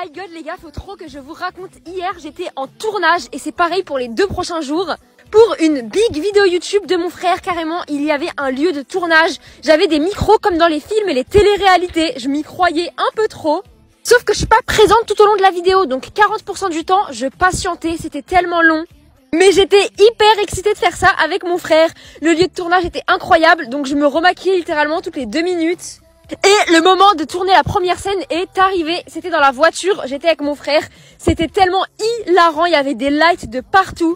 my god les gars, faut trop que je vous raconte. Hier j'étais en tournage et c'est pareil pour les 2 prochains jours. Pour une big vidéo YouTube de mon frère, carrément, il y avait un lieu de tournage. J'avais des micros comme dans les films et les téléréalités. Je m'y croyais un peu trop. Sauf que je suis pas présente tout au long de la vidéo, donc 40% du temps, je patientais, c'était tellement long. Mais j'étais hyper excitée de faire ça avec mon frère. Le lieu de tournage était incroyable, donc je me remaquillais littéralement toutes les 2 minutes. Et le moment de tourner la première scène est arrivé. C'était dans la voiture, j'étais avec mon frère. C'était tellement hilarant, il y avait des lights de partout.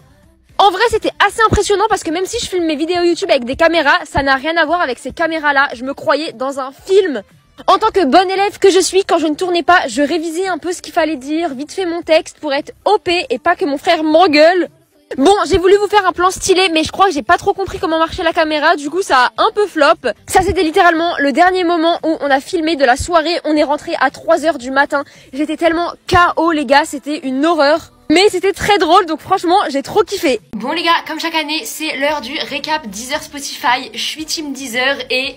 En vrai, c'était assez impressionnant parce que même si je filme mes vidéos YouTube avec des caméras, ça n'a rien à voir avec ces caméras-là. Je me croyais dans un film. En tant que bonne élève que je suis, quand je ne tournais pas, je révisais un peu ce qu'il fallait dire, vite fait mon texte pour être OP et pas que mon frère m'engueule. Bon, j'ai voulu vous faire un plan stylé, mais je crois que j'ai pas trop compris comment marchait la caméra, du coup ça a un peu flop. Ça c'était littéralement le dernier moment où on a filmé de la soirée, on est rentré à 3h du matin. J'étais tellement KO les gars, c'était une horreur. Mais c'était très drôle, donc franchement, j'ai trop kiffé. Bon les gars, comme chaque année, c'est l'heure du récap Deezer Spotify. Je suis team Deezer et...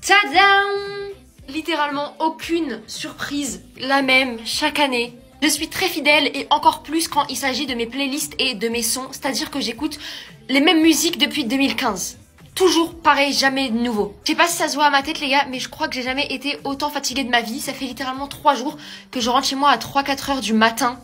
tadam! Littéralement aucune surprise, la même chaque année. Je suis très fidèle et encore plus quand il s'agit de mes playlists et de mes sons. C'est-à-dire que j'écoute les mêmes musiques depuis 2015. Toujours pareil, jamais de nouveau. Je sais pas si ça se voit à ma tête les gars, mais je crois que j'ai jamais été autant fatiguée de ma vie. Ça fait littéralement 3 jours que je rentre chez moi à 3-4 heures du matin.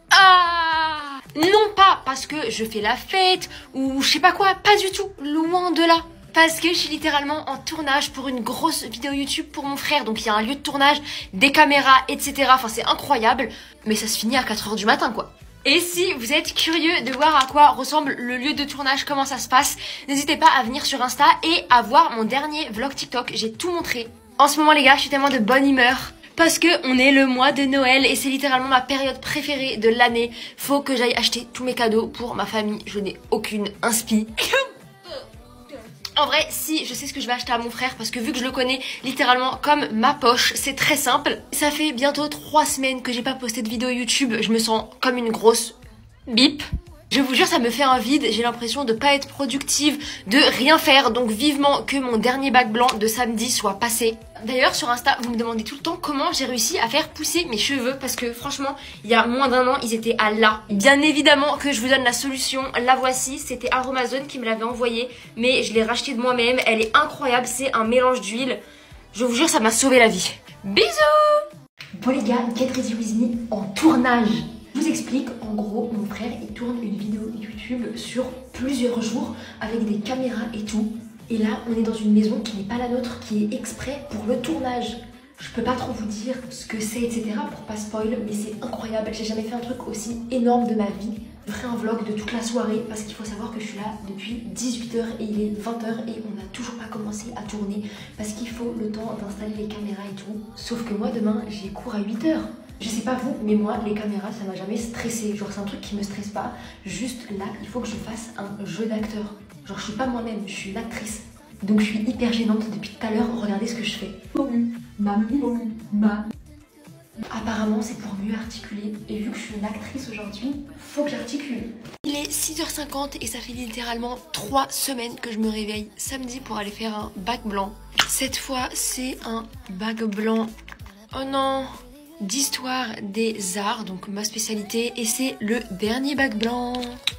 Ah! Non pas parce que je fais la fête ou je sais pas quoi, pas du tout, loin de là. Parce que je suis littéralement en tournage pour une grosse vidéo YouTube pour mon frère. Donc il y a un lieu de tournage, des caméras, etc. Enfin c'est incroyable. Mais ça se finit à 4 heures du matin quoi. Et si vous êtes curieux de voir à quoi ressemble le lieu de tournage, comment ça se passe, n'hésitez pas à venir sur Insta et à voir mon dernier vlog TikTok. J'ai tout montré. En ce moment les gars, je suis tellement de bonne humeur. Parce que on est le mois de Noël et c'est littéralement ma période préférée de l'année. Faut que j'aille acheter tous mes cadeaux pour ma famille. Je n'ai aucune inspi. En vrai, si, je sais ce que je vais acheter à mon frère parce que vu que je le connais littéralement comme ma poche, c'est très simple. Ça fait bientôt 3 semaines que j'ai pas posté de vidéo YouTube. Je me sens comme une grosse bip. Je vous jure, ça me fait un vide. J'ai l'impression de pas être productive, de rien faire. Donc vivement que mon dernier bac blanc de samedi soit passé. D'ailleurs, sur Insta, vous me demandez tout le temps comment j'ai réussi à faire pousser mes cheveux. Parce que franchement, il y a moins d'1 an, ils étaient à là. Bien évidemment que je vous donne la solution. La voici. C'était Aromazone qui me l'avait envoyée. Mais je l'ai racheté de moi-même. Elle est incroyable. C'est un mélange d'huile. Je vous jure, ça m'a sauvé la vie. Bisous! Bon les gars, Get Ready With Me en tournage. Je vous explique, en gros, mon frère il tourne une vidéo YouTube sur plusieurs jours avec des caméras et tout. Et là, on est dans une maison qui n'est pas la nôtre, qui est exprès pour le tournage. Je peux pas trop vous dire ce que c'est, etc. pour pas spoil, mais c'est incroyable. J'ai jamais fait un truc aussi énorme de ma vie. Je ferai un vlog de toute la soirée parce qu'il faut savoir que je suis là depuis 18h et il est 20h et on n'a toujours pas commencé à tourner parce qu'il faut le temps d'installer les caméras et tout. Sauf que moi, demain, j'ai cours à 8h. Je sais pas vous, mais moi, les caméras, ça m'a jamais stressé. Genre, c'est un truc qui me stresse pas. Juste là, il faut que je fasse un jeu d'acteur. Genre, je suis pas moi-même, je suis une actrice. Donc, je suis hyper gênante depuis tout à l'heure. Regardez ce que je fais. Apparemment, c'est pour mieux articuler. Et vu que je suis une actrice aujourd'hui, faut que j'articule. Il est 6h50 et ça fait littéralement 3 semaines que je me réveille samedi pour aller faire un bac blanc. Cette fois, c'est un bac blanc. Oh non! D'histoire des arts, donc ma spécialité, et c'est le dernier bac blanc.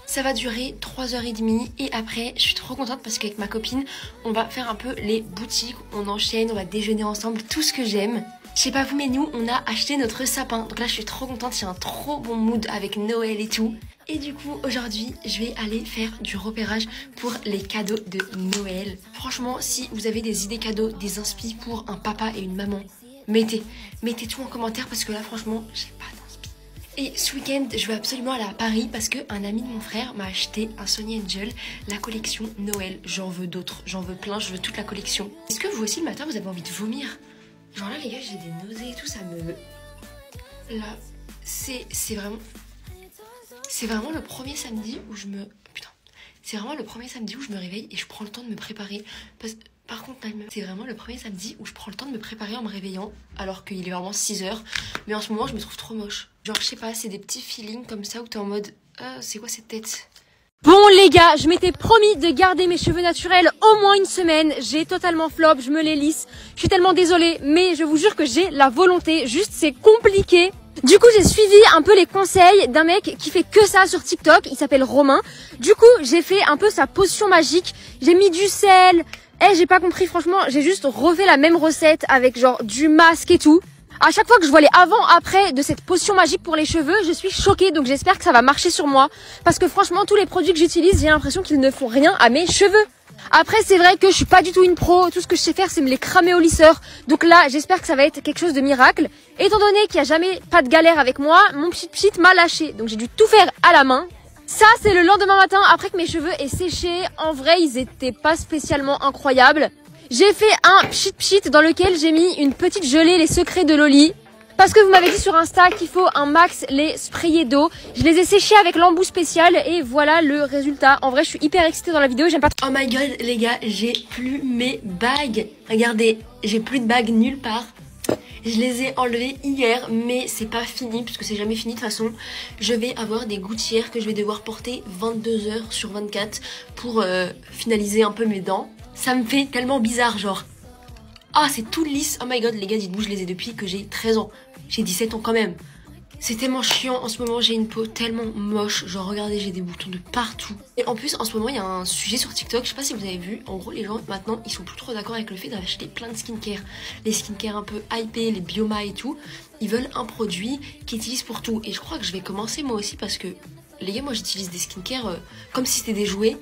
Ça va durer 3h30 et après je suis trop contente parce qu'avec ma copine on va faire un peu les boutiques, on enchaîne, on va déjeuner ensemble, tout ce que j'aime. Je sais pas vous mais nous on a acheté notre sapin, donc là je suis trop contente, j'ai un trop bon mood avec Noël et tout. Et du coup aujourd'hui je vais aller faire du repérage pour les cadeaux de Noël. Franchement si vous avez des idées cadeaux, des inspi pour un papa et une maman, mettez tout en commentaire parce que là franchement j'ai pas d'inspi. Et ce week-end je vais absolument aller à Paris parce qu'un ami de mon frère m'a acheté un Sony Angel, la collection Noël. J'en veux d'autres, j'en veux plein, je veux toute la collection. Est-ce que vous aussi le matin vous avez envie de vomir? Genre là les gars j'ai des nausées et tout, ça me... Là c'est vraiment le premier samedi où je me... Putain. C'est vraiment le premier samedi où je me réveille et je prends le temps de me préparer. Par contre, c'est vraiment le premier samedi où je prends le temps de me préparer en me réveillant alors qu'il est vraiment 6h. Mais en ce moment, je me trouve trop moche. Genre, je sais pas, c'est des petits feelings comme ça où t'es en mode c'est quoi cette tête? Bon les gars, je m'étais promis de garder mes cheveux naturels au moins une semaine. J'ai totalement flop, je me les lisse. Je suis tellement désolée, mais je vous jure que j'ai la volonté. Juste, c'est compliqué. Du coup, j'ai suivi un peu les conseils d'un mec qui fait que ça sur TikTok. Il s'appelle Romain. Du coup, j'ai fait un peu sa potion magique. J'ai mis du sel. J'ai pas compris, franchement. J'ai juste refait la même recette avec genre du masque et tout. À chaque fois que je vois les avant-après de cette potion magique pour les cheveux, je suis choquée. Donc j'espère que ça va marcher sur moi. Parce que franchement, tous les produits que j'utilise, j'ai l'impression qu'ils ne font rien à mes cheveux. Après, c'est vrai que je suis pas du tout une pro. Tout ce que je sais faire, c'est me les cramer au lisseur. Donc là, j'espère que ça va être quelque chose de miracle. Étant donné qu'il n'y a jamais pas de galère avec moi, mon pchit m'a lâché. Donc j'ai dû tout faire à la main. Ça, c'est le lendemain matin après que mes cheveux aient séché. En vrai, ils étaient pas spécialement incroyables. J'ai fait un pchit dans lequel j'ai mis une petite gelée les secrets de Loli. Parce que vous m'avez dit sur Insta qu'il faut un max les sprayer d'eau. Je les ai séchés avec l'embout spécial et voilà le résultat. En vrai, je suis hyper excitée dans la vidéo, j'aime pas trop. Oh my god les gars, j'ai plus mes bagues. Regardez, j'ai plus de bagues nulle part. Je les ai enlevées hier, mais c'est pas fini, puisque c'est jamais fini de toute façon. Je vais avoir des gouttières que je vais devoir porter 22 heures sur 24 pour finaliser un peu mes dents. Ça me fait tellement bizarre, genre... Ah, c'est tout lisse. Oh my god, les gars, dites-vous, je les ai depuis que j'ai 13 ans. J'ai 17 ans quand même. C'est tellement chiant. En ce moment, j'ai une peau tellement moche. Genre, regardez, j'ai des boutons de partout. Et en plus, en ce moment, il y a un sujet sur TikTok. Je sais pas si vous avez vu. En gros, les gens, maintenant, ils sont plus trop d'accord avec le fait d'acheter plein de skincare. Les skincare un peu hypés, les Bioma et tout. Ils veulent un produit qu'ils utilisent pour tout. Et je crois que je vais commencer moi aussi parce que, les gars, moi, j'utilise des skincare comme si c'était des jouets.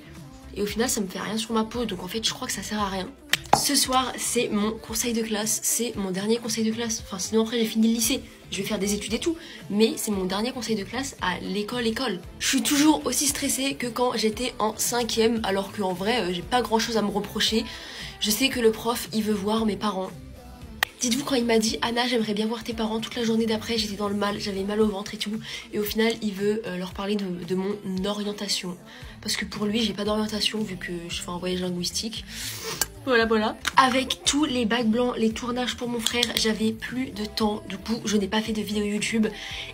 Et au final, ça me fait rien sur ma peau. Donc, en fait, je crois que ça sert à rien. Ce soir, c'est mon conseil de classe, c'est mon dernier conseil de classe. Enfin, sinon après j'ai fini le lycée, je vais faire des études et tout. Mais c'est mon dernier conseil de classe à l'école. Je suis toujours aussi stressée que quand j'étais en 5e, alors qu'en vrai, j'ai pas grand chose à me reprocher. Je sais que le prof, il veut voir mes parents. Dites-vous, quand il m'a dit « Anna, j'aimerais bien voir tes parents », toute la journée d'après, j'étais dans le mal, j'avais mal au ventre et tout. Et au final, il veut leur parler de mon orientation. Parce que pour lui, j'ai pas d'orientation vu que je fais un voyage linguistique. Voilà. Avec tous les bacs blancs, les tournages pour mon frère, j'avais plus de temps. Du coup, je n'ai pas fait de vidéo YouTube.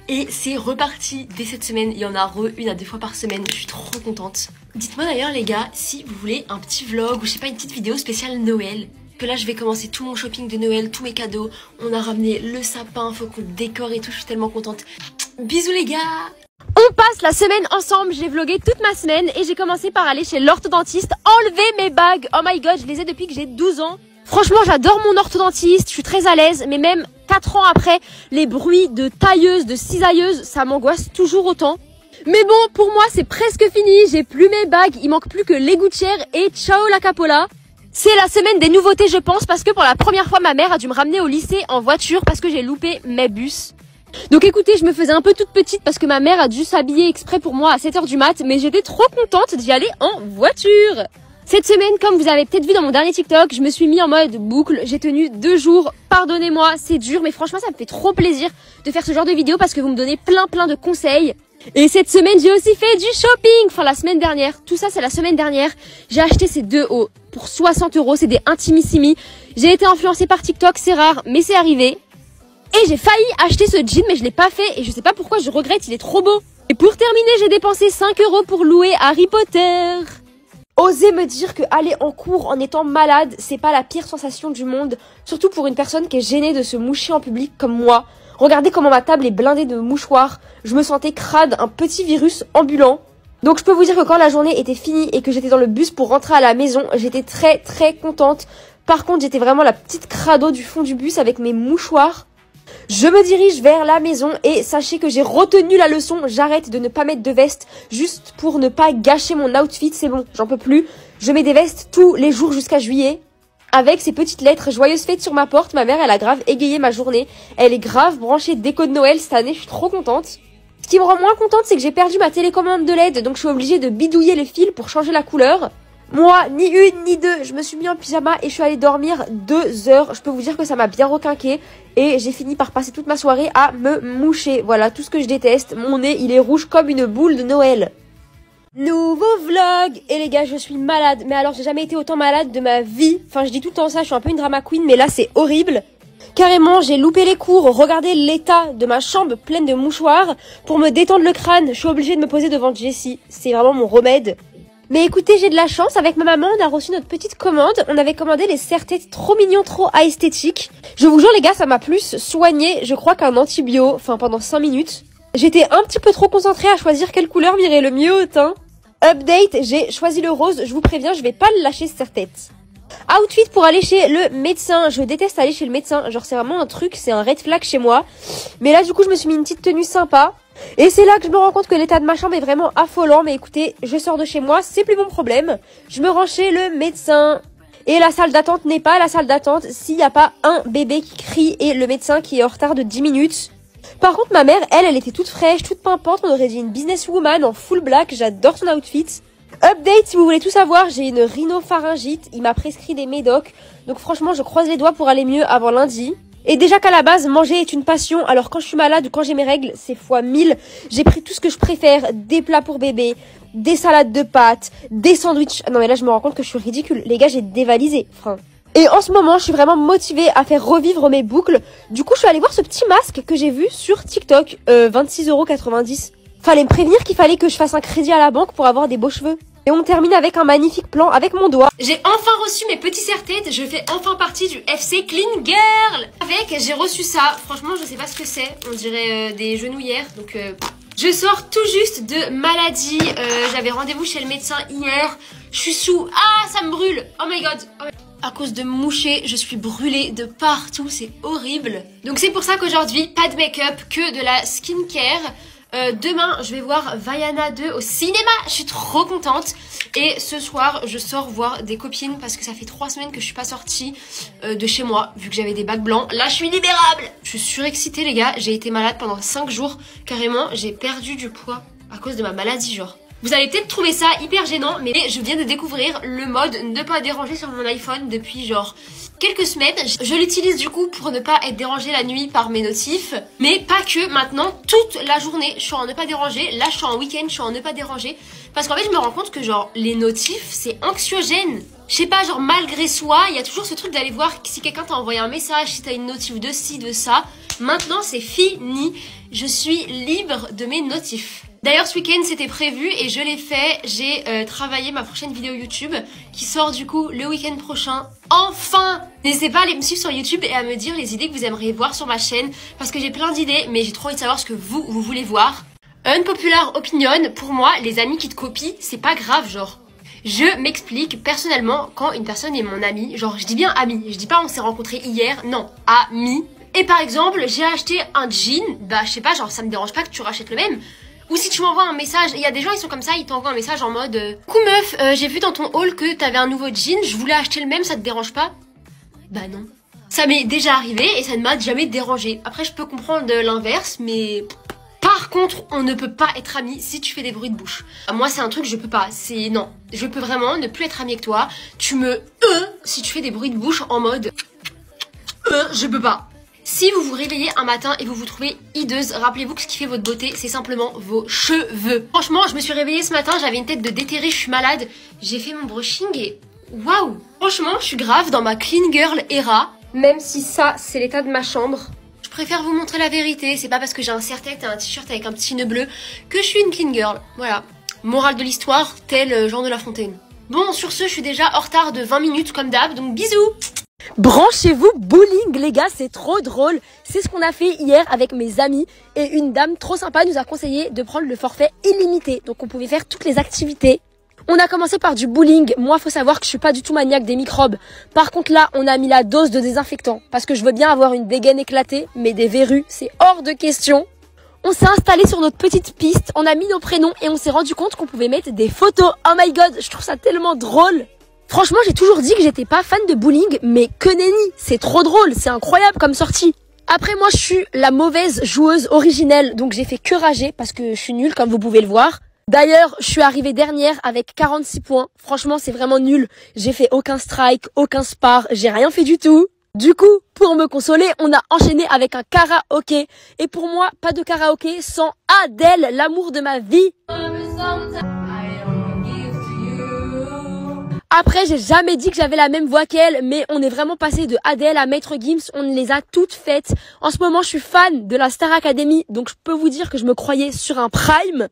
Et c'est reparti dès cette semaine. Il y en a une à 2 fois par semaine. Je suis trop contente. Dites-moi d'ailleurs, les gars, si vous voulez un petit vlog ou je sais pas, une petite vidéo spéciale Noël. Que là, je vais commencer tout mon shopping de Noël, tous mes cadeaux. On a ramené le sapin, faut qu'on le décore et tout. Je suis tellement contente. Bisous, les gars! On passe la semaine ensemble, j'ai vlogué toute ma semaine et j'ai commencé par aller chez l'orthodontiste enlever mes bagues. Oh my god, je les ai depuis que j'ai 12 ans. Franchement, j'adore mon orthodontiste, je suis très à l'aise, mais même 4 ans après, les bruits de tailleuse, de cisailleuse, ça m'angoisse toujours autant. Mais bon, pour moi, c'est presque fini, j'ai plus mes bagues, il manque plus que les gouttières et ciao la capola. C'est la semaine des nouveautés, je pense, parce que pour la première fois, ma mère a dû me ramener au lycée en voiture parce que j'ai loupé mes bus. Donc écoutez, je me faisais un peu toute petite parce que ma mère a dû s'habiller exprès pour moi à 7h du mat, mais j'étais trop contente d'y aller en voiture. Cette semaine, comme vous avez peut-être vu dans mon dernier TikTok, je me suis mis en mode boucle, j'ai tenu 2 jours, pardonnez-moi, c'est dur, mais franchement ça me fait trop plaisir de faire ce genre de vidéo parce que vous me donnez plein de conseils. Et cette semaine, j'ai aussi fait du shopping, enfin la semaine dernière, tout ça c'est la semaine dernière, j'ai acheté ces 2 hauts pour 60 €, c'est des Intimissimi. J'ai été influencée par TikTok, c'est rare, mais c'est arrivé. Et j'ai failli acheter ce jean, mais je l'ai pas fait et je sais pas pourquoi, je regrette, il est trop beau. Et pour terminer, j'ai dépensé 5 € pour louer Harry Potter. Osez me dire que aller en cours en étant malade, c'est pas la pire sensation du monde, surtout pour une personne qui est gênée de se moucher en public comme moi. Regardez comment ma table est blindée de mouchoirs, je me sentais crade, un petit virus ambulant. Donc je peux vous dire que quand la journée était finie et que j'étais dans le bus pour rentrer à la maison, j'étais très contente. Par contre, j'étais vraiment la petite crado du fond du bus avec mes mouchoirs. Je me dirige vers la maison et sachez que j'ai retenu la leçon, j'arrête de ne pas mettre de veste juste pour ne pas gâcher mon outfit, c'est bon, j'en peux plus. Je mets des vestes tous les jours jusqu'à juillet. Avec ces petites lettres joyeuses fêtes sur ma porte, ma mère elle a grave égayé ma journée. Elle est grave branchée déco de Noël cette année, je suis trop contente. Ce qui me rend moins contente, c'est que j'ai perdu ma télécommande de LED, donc je suis obligée de bidouiller les fils pour changer la couleur. Moi, ni une ni deux, je me suis mis en pyjama et je suis allée dormir 2 heures. Je peux vous dire que ça m'a bien requinqué et j'ai fini par passer toute ma soirée à me moucher. Voilà, tout ce que je déteste. Mon nez, il est rouge comme une boule de Noël. Nouveau vlog. Et les gars, je suis malade. Mais alors, j'ai jamais été autant malade de ma vie. Enfin, je dis tout le temps ça, je suis un peu une drama queen, mais là, c'est horrible. Carrément, j'ai loupé les cours. Regardez l'état de ma chambre pleine de mouchoirs. Pour me détendre le crâne, je suis obligée de me poser devant Jessie. C'est vraiment mon remède. Mais écoutez, j'ai de la chance, avec ma maman, on a reçu notre petite commande. On avait commandé les serre-têtes trop mignons, trop esthétiques. Je vous jure les gars, ça m'a plus soigné, je crois, qu'un antibio, enfin pendant 5 minutes. J'étais un petit peu trop concentrée à choisir quelle couleur m'irait le mieux au teint. Update, j'ai choisi le rose, je vous préviens, je vais pas le lâcher serre-tête. Outfit pour aller chez le médecin. Je déteste aller chez le médecin, genre c'est vraiment un truc, c'est un red flag chez moi. Mais là du coup je me suis mis une petite tenue sympa. Et c'est là que je me rends compte que l'état de ma chambre est vraiment affolant. Mais écoutez, je sors de chez moi, c'est plus mon problème. Je me rends chez le médecin. Et la salle d'attente n'est pas la salle d'attente s'il n'y a pas un bébé qui crie et le médecin qui est en retard de 10 minutes. Par contre ma mère, elle était toute fraîche, toute pimpante. On aurait dit une businesswoman en full black, j'adore son outfit. Update, si vous voulez tout savoir, j'ai une rhinopharyngite, il m'a prescrit des médocs, donc franchement je croise les doigts pour aller mieux avant lundi. Et déjà qu'à la base, manger est une passion, alors quand je suis malade ou quand j'ai mes règles, c'est fois 1000. J'ai pris tout ce que je préfère, des plats pour bébé, des salades de pâtes, des sandwichs. Non mais là je me rends compte que je suis ridicule, les gars j'ai dévalisé, frein. Et en ce moment, je suis vraiment motivée à faire revivre mes boucles. Du coup, je suis allée voir ce petit masque que j'ai vu sur TikTok, 26,90 €. Fallait me prévenir qu'il fallait que je fasse un crédit à la banque pour avoir des beaux cheveux. Et on termine avec un magnifique plan avec mon doigt. J'ai enfin reçu mes petits serre-têtes, je fais enfin partie du FC Clean Girl. J'ai reçu ça, franchement je sais pas ce que c'est, on dirait des genouillères, donc je sors tout juste de maladie, j'avais rendez-vous chez le médecin hier, je suis sous, ah ça me brûle, oh my god, à cause de moucher, je suis brûlée de partout, c'est horrible. Donc c'est pour ça qu'aujourd'hui, pas de make-up, que de la skincare. Demain je vais voir Vaiana 2 au cinéma, je suis trop contente. Et ce soir je sors voir des copines parce que ça fait 3 semaines que je suis pas sortie de chez moi, vu que j'avais des bacs blancs. Là je suis libérable. Je suis surexcitée les gars, j'ai été malade pendant 5 jours. Carrément j'ai perdu du poids à cause de ma maladie genre. Vous allez peut-être trouver ça hyper gênant, mais je viens de découvrir le mode ne pas déranger sur mon iPhone depuis genre quelques semaines. Je l'utilise du coup pour ne pas être dérangée la nuit par mes notifs, mais pas que. Maintenant toute la journée je suis en ne pas déranger. Là je suis en week-end, je suis en ne pas déranger, parce qu'en fait je me rends compte que genre les notifs c'est anxiogène. Je sais pas, genre malgré soi, il y a toujours ce truc d'aller voir si quelqu'un t'a envoyé un message, si t'as une notif de ci, de ça. Maintenant c'est fini, je suis libre de mes notifs. D'ailleurs ce week-end c'était prévu et je l'ai fait, j'ai travaillé ma prochaine vidéo YouTube qui sort du coup le week-end prochain. Enfin! N'hésitez pas à aller me suivre sur YouTube et à me dire les idées que vous aimeriez voir sur ma chaîne, parce que j'ai plein d'idées mais j'ai trop envie de savoir ce que vous voulez voir. Unpopular opinion, pour moi les amis qui te copient c'est pas grave genre. Je m'explique, personnellement quand une personne est mon ami, genre je dis bien ami, je dis pas on s'est rencontrés hier, non, ami. Et par exemple j'ai acheté un jean, bah je sais pas, genre ça me dérange pas que tu rachètes le même. Ou si tu m'envoies un message, il y a des gens ils sont comme ça, ils t'envoient un message en mode coucou meuf, j'ai vu dans ton haul que t'avais un nouveau jean, je voulais acheter le même, ça te dérange pas? Bah non. Ça m'est déjà arrivé et ça ne m'a jamais dérangé. Après je peux comprendre l'inverse, mais par contre on ne peut pas être amis si tu fais des bruits de bouche. Moi c'est un truc je peux pas, c'est non. Je peux vraiment ne plus être amie avec toi. Tu me si tu fais des bruits de bouche en mode je peux pas. Si vous vous réveillez un matin et vous vous trouvez hideuse, rappelez-vous que ce qui fait votre beauté, c'est simplement vos cheveux. Franchement, je me suis réveillée ce matin, j'avais une tête de déterré, je suis malade. J'ai fait mon brushing et waouh! Franchement, je suis grave dans ma clean girl era. Même si ça, c'est l'état de ma chambre. Je préfère vous montrer la vérité. C'est pas parce que j'ai un serre-tête et un t-shirt avec un petit nœud bleu que je suis une clean girl. Voilà. Morale de l'histoire, tel Jean de La Fontaine. Bon, sur ce, je suis déjà en retard de 20 minutes comme d'hab, donc bisous! Branchez-vous bowling les gars, c'est trop drôle. C'est ce qu'on a fait hier avec mes amis et une dame trop sympa nous a conseillé de prendre le forfait illimité. Donc on pouvait faire toutes les activités. On a commencé par du bowling. Moi faut savoir que je suis pas du tout maniaque des microbes. Par contre là on a mis la dose de désinfectant parce que je veux bien avoir une dégaine éclatée, mais des verrues c'est hors de question. On s'est installé sur notre petite piste, on a mis nos prénoms et on s'est rendu compte qu'on pouvait mettre des photos. Oh my god, je trouve ça tellement drôle. Franchement, j'ai toujours dit que j'étais pas fan de bowling, mais que nenni, c'est trop drôle, c'est incroyable comme sortie. Après, moi, je suis la mauvaise joueuse originelle, donc j'ai fait que rager parce que je suis nulle, comme vous pouvez le voir. D'ailleurs, je suis arrivée dernière avec 46 points. Franchement, c'est vraiment nul. J'ai fait aucun strike, aucun spar, j'ai rien fait du tout. Du coup, pour me consoler, on a enchaîné avec un karaoké. Et pour moi, pas de karaoké sans Adèle, l'amour de ma vie. Après, j'ai jamais dit que j'avais la même voix qu'elle, mais on est vraiment passé de Adèle à Maître Gims, on les a toutes faites. En ce moment, je suis fan de la Star Academy, donc je peux vous dire que je me croyais sur un prime.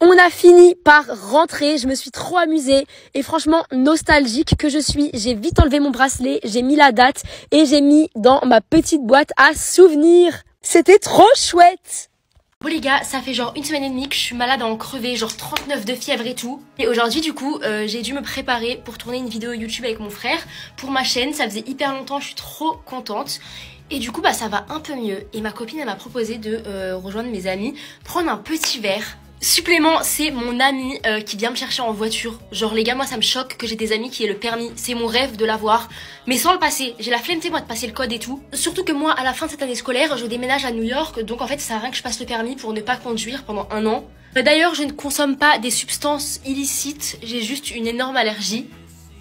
On a fini par rentrer, je me suis trop amusée et franchement nostalgique que je suis. J'ai vite enlevé mon bracelet, j'ai mis la date et j'ai mis dans ma petite boîte à souvenirs. C'était trop chouette. Bon les gars, ça fait genre une semaine et demie que je suis malade à en crever, genre 39 de fièvre et tout. Et aujourd'hui du coup, j'ai dû me préparer pour tourner une vidéo YouTube avec mon frère pour ma chaîne. Ça faisait hyper longtemps, je suis trop contente. Et du coup bah ça va un peu mieux. Et ma copine elle m'a proposé de rejoindre mes amis, prendre un petit verre. Supplément, c'est mon ami qui vient me chercher en voiture. Genre les gars, moi ça me choque que j'ai des amis qui aient le permis. C'est mon rêve de l'avoir, mais sans le passer. J'ai la flemme, moi, de passer le code et tout. Surtout que moi, à la fin de cette année scolaire, je déménage à New York. Donc en fait, ça sert à rien que je passe le permis pour ne pas conduire pendant 1 an. D'ailleurs, je ne consomme pas des substances illicites. J'ai juste une énorme allergie.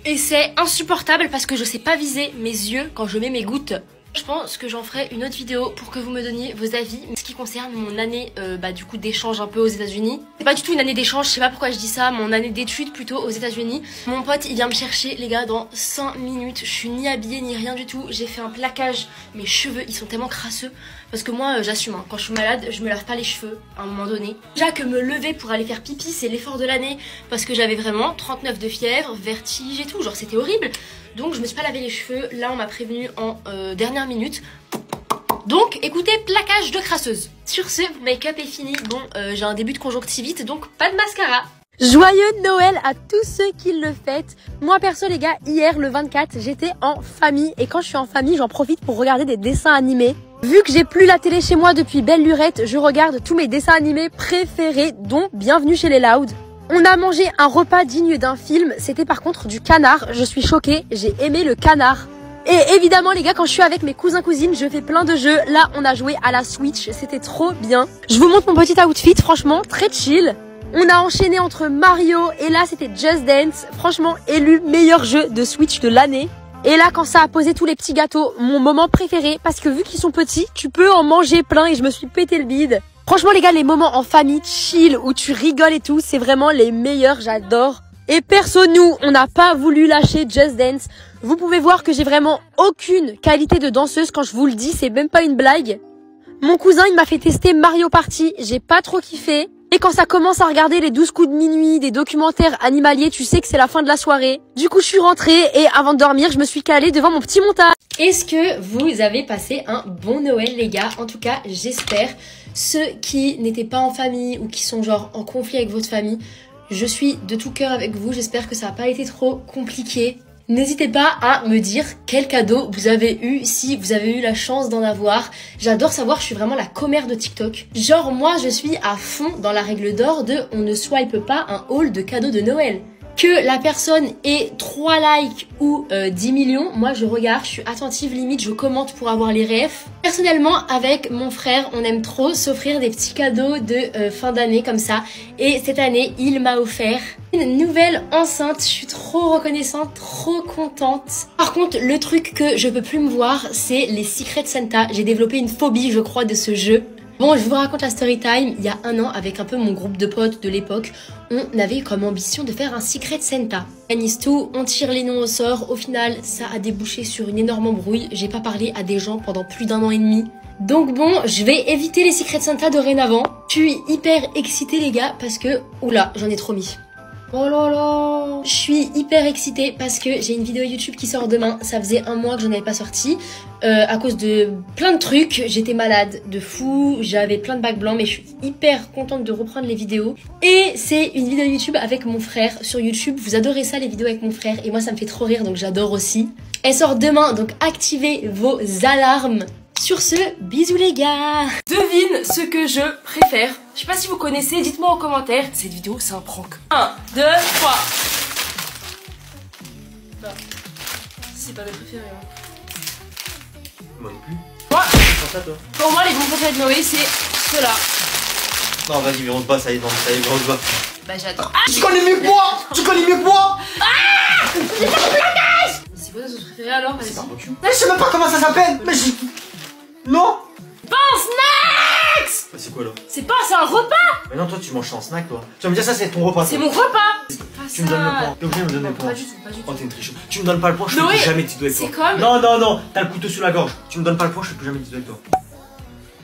Et c'est insupportable parce que je sais pas viser mes yeux quand je mets mes gouttes. Je pense que j'en ferai une autre vidéo pour que vous me donniez vos avis. Ce qui concerne mon année du coup d'échange un peu aux États-Unis. C'est pas du tout une année d'échange, je sais pas pourquoi je dis ça, mon année d'études plutôt aux États-Unis. Mon pote il vient me chercher les gars dans 5 minutes. Je suis ni habillée ni rien du tout. J'ai fait un plaquage, mes cheveux ils sont tellement crasseux. Parce que moi j'assume, hein. Quand je suis malade je me lave pas les cheveux à un moment donné. Déjà que me lever pour aller faire pipi c'est l'effort de l'année. Parce que j'avais vraiment 39 de fièvre, vertige et tout, genre c'était horrible. Donc je me suis pas lavé les cheveux, là on m'a prévenu en dernière minute. Donc écoutez, plaquage de crasseuse. Sur ce, mon make-up est fini. Bon, j'ai un début de conjonctivite, donc pas de mascara. Joyeux Noël à tous ceux qui le fêtent. Moi perso les gars, hier le 24, j'étais en famille. Et quand je suis en famille, j'en profite pour regarder des dessins animés. Vu que j'ai plus la télé chez moi depuis belle lurette, je regarde tous mes dessins animés préférés, dont Bienvenue chez les Loud. On a mangé un repas digne d'un film, c'était par contre du canard. Je suis choquée, j'ai aimé le canard. Et évidemment les gars, quand je suis avec mes cousins-cousines, je fais plein de jeux. Là, on a joué à la Switch, c'était trop bien. Je vous montre mon petit outfit, franchement, très chill. On a enchaîné entre Mario et là, c'était Just Dance. Franchement, élu meilleur jeu de Switch de l'année. Et là, quand ça a posé tous les petits gâteaux, mon moment préféré, parce que vu qu'ils sont petits, tu peux en manger plein et je me suis pété le bide. Franchement les gars, les moments en famille chill où tu rigoles et tout, c'est vraiment les meilleurs, j'adore. Et perso, nous, on n'a pas voulu lâcher Just Dance. Vous pouvez voir que j'ai vraiment aucune qualité de danseuse quand je vous le dis, c'est même pas une blague. Mon cousin, il m'a fait tester Mario Party, j'ai pas trop kiffé. Et quand ça commence à regarder les 12 coups de minuit, des documentaires animaliers, tu sais que c'est la fin de la soirée. Du coup, je suis rentrée et avant de dormir, je me suis calée devant mon petit montage. Est-ce que vous avez passé un bon Noël les gars? En tout cas, j'espère. Ceux qui n'étaient pas en famille ou qui sont genre en conflit avec votre famille, je suis de tout cœur avec vous. J'espère que ça n'a pas été trop compliqué. N'hésitez pas à me dire quel cadeau vous avez eu, si vous avez eu la chance d'en avoir. J'adore savoir, je suis vraiment la commère de TikTok. Genre moi je suis à fond dans la règle d'or de on ne swipe pas un haul de cadeaux de Noël. Que la personne ait 3 likes ou 10 millions, moi je regarde, je suis attentive, limite je commente pour avoir les refs. Personnellement avec mon frère, on aime trop s'offrir des petits cadeaux de fin d'année comme ça. Et cette année, il m'a offert une nouvelle enceinte, je suis trop reconnaissante, trop contente. Par contre, le truc que je peux plus me voir, c'est les Secret Santa. J'ai développé une phobie, je crois, de ce jeu. Bon, je vous raconte la story time. Il y a 1 an, avec un peu mon groupe de potes de l'époque, on avait comme ambition de faire un Secret Santa. On organise tout, on tire les noms au sort. Au final, ça a débouché sur une énorme embrouille. J'ai pas parlé à des gens pendant plus d'1 an et demi. Donc bon, je vais éviter les Secret Santa dorénavant. Je suis hyper excitée les gars parce que... Oula, j'en ai trop mis. Oh là là. Je suis hyper excitée parce que j'ai une vidéo YouTube qui sort demain. Ça faisait 1 mois que j'en avais pas sorti à cause de plein de trucs. J'étais malade de fou, j'avais plein de bacs blancs, mais je suis hyper contente de reprendre les vidéos. Et c'est une vidéo YouTube avec mon frère sur YouTube. Vous adorez ça, les vidéos avec mon frère, et moi ça me fait trop rire, donc j'adore aussi. Elle sort demain, donc activez vos alarmes. Sur ce, bisous les gars. Devine ce que je préfère. Je sais pas si vous connaissez, dites-moi en commentaire. Cette vidéo, c'est un prank. 1, 2, 3. Non. C'est pas mes préférés. Hein. Moi non plus. Moi, Ça, toi. pour moi, les bons préférés de Noé, c'est ceux-là. Non, vas-y, mais on se bat, ça y est, non, ça y est, on se bat. Bah, j'adore. Tu connais mieux que moi. Tu connais mieux que moi. C'est quoi ta sauce préférée alors? Vas-y. Mais je sais même pas comment ça s'appelle. Mais je... Non. Pas un snack. Bah, c'est quoi là? C'est un repas. Mais non, toi, tu manges ça en snack, toi. Tu vas me dire ça, c'est ton repas. C'est mon repas. Tu me donnes le point. T'es obligé de me donner le point. Pas du tout, pas du tout. Oh, t'es une tricheuse. Tu me donnes pas le point, je fais Noé, plus jamais de avec toi. c'est comme... Non, non, non. T'as le couteau sur la gorge. Tu me donnes pas le point, je fais plus jamais de avec toi.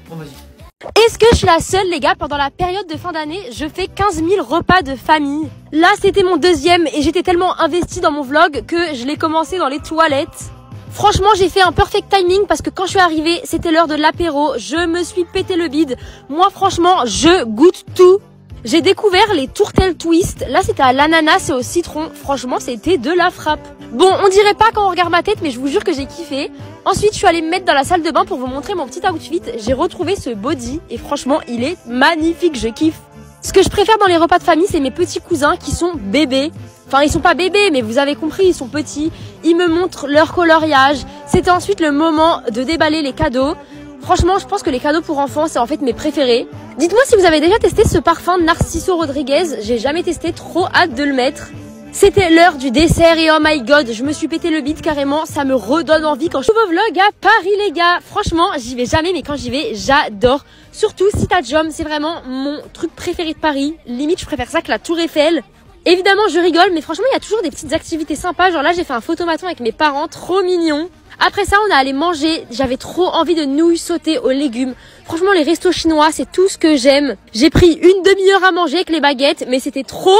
Bon, vas-y. Est-ce que je suis la seule, les gars? Pendant la période de fin d'année, je fais 15 000 repas de famille. Là, c'était mon deuxième et j'étais tellement investie dans mon vlog que je l'ai commencé dans les toilettes. Franchement, j'ai fait un perfect timing parce que quand je suis arrivée, c'était l'heure de l'apéro. Je me suis pété le bide. Moi, franchement, je goûte tout. J'ai découvert les tourtelles twist. Là, c'était à l'ananas et au citron. Franchement, c'était de la frappe. Bon, on dirait pas quand on regarde ma tête, mais je vous jure que j'ai kiffé. Ensuite, je suis allée me mettre dans la salle de bain pour vous montrer mon petit outfit. J'ai retrouvé ce body et franchement, il est magnifique. Je kiffe. Ce que je préfère dans les repas de famille, c'est mes petits cousins qui sont bébés. Enfin, ils sont pas bébés, mais vous avez compris, ils sont petits. Ils me montrent leur coloriage. C'était ensuite le moment de déballer les cadeaux. Franchement, je pense que les cadeaux pour enfants, c'est en fait mes préférés. Dites-moi si vous avez déjà testé ce parfum Narciso Rodriguez. J'ai jamais testé, trop hâte de le mettre. C'était l'heure du dessert et oh my god, je me suis pété le bide carrément. Ça me redonne envie quand je fais vos vlogs à Paris, les gars. Franchement, j'y vais jamais, mais quand j'y vais, j'adore. Surtout Citadjom, c'est vraiment mon truc préféré de Paris. Limite, je préfère ça que la Tour Eiffel. Évidemment, je rigole, mais franchement, il y a toujours des petites activités sympas. Genre là, j'ai fait un photomaton avec mes parents, trop mignon. Après ça, on est allé manger. J'avais trop envie de nouilles sautées aux légumes. Franchement, les restos chinois, c'est tout ce que j'aime. J'ai pris une demi-heure à manger avec les baguettes, mais c'était trop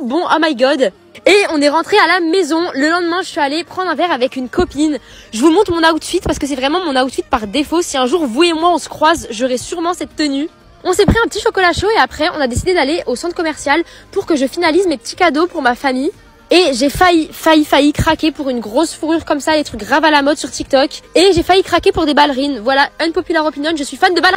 bon. Oh my god. Et on est rentré à la maison. Le lendemain, je suis allée prendre un verre avec une copine. Je vous montre mon outfit parce que c'est vraiment mon outfit par défaut. Si un jour vous et moi on se croise, j'aurai sûrement cette tenue. On s'est pris un petit chocolat chaud et après, on a décidé d'aller au centre commercial pour que je finalise mes petits cadeaux pour ma famille. Et j'ai failli craquer pour une grosse fourrure comme ça, les trucs grave à la mode sur TikTok. Et j'ai failli craquer pour des ballerines. Voilà, unpopular opinion, je suis fan de ballerines.